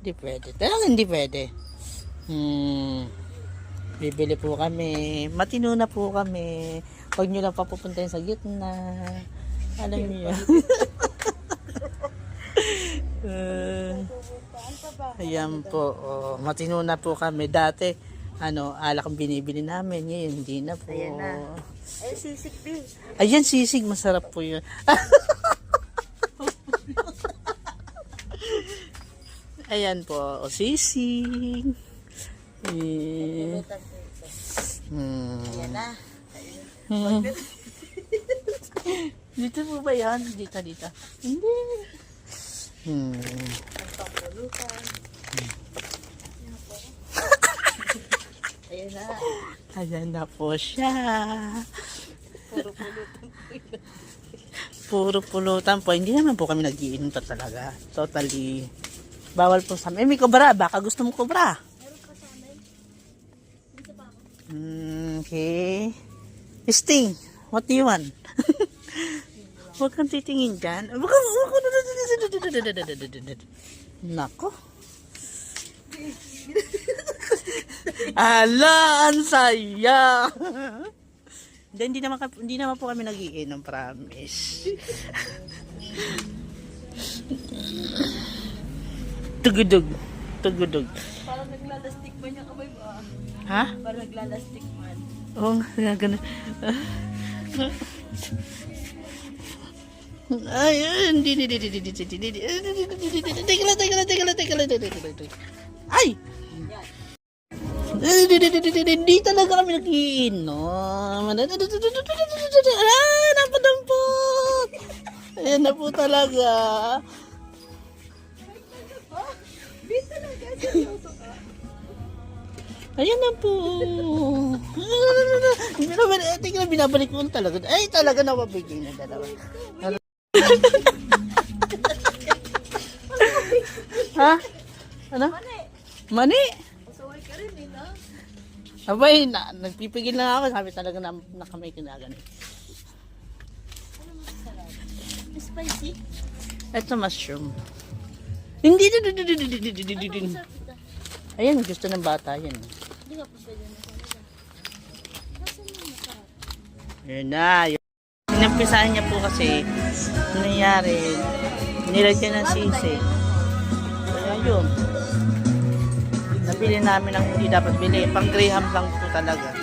Hindi pwede. Talagang hindi pwede. Bibili po kami. Matino na po kami. Huwag nyo lang papupuntahin sa gitna. Alam niyo yan. Ayan po. Oh, matino na po kami. Dati, alak ang binibili namin. Ngayon, hindi na po. Ayan na. Ay, sisig din. Ayan, sisig. Masarap po yun. Ayan po. O, sisig. Ayan na. Dito po ba yan? Dito. Hindi. Ang pangpulutan. Ayan na. Ayan na po siya. Puro pulutan. Puro pulutan po. Hindi naman po kami nag-iinom talaga. Totally. Bawal po sa amin. May kubra. Baka gusto mo kubra. Meron pa sa amin. Dito pa ako. Okay. Sting, what do you want? Huwag kang titingin dyan. Nako. Ala, ang saya. Hindi naman po kami nag-iinom, promise. Tugudog. Parang naglalastik man yung kamay mo. Ha? Parang naglalastik man. Oo nga, ganun. Ay, hindi. Teka lang. Ay! Hindi talaga kami nag-iinom. Napadampot! Ayan na po talaga. Dito lang kasi seryoso ka. Ayan na po. Tingnan, binabalik ko talaga. Ay, talaga napabigay na dalawa. Ha? Ano? Mani? Pasaway ka rin eh, no? Abay, nagpipigil na ako. Sabi talaga na kamay kinagan. Ano masarap? Spicy? Ito mushroom. Hindi. Masarap ito. Ayan, gusto ng bata yan. Hindi ka pa pwede na kanila. Nasaan yung masarap? Yun na. Inumpisahan niya po kasi nangyari. Nilagyan ng sisig. Kaya yun. Nabili namin ang hindi dapat bili. Pang Graham lang po talaga.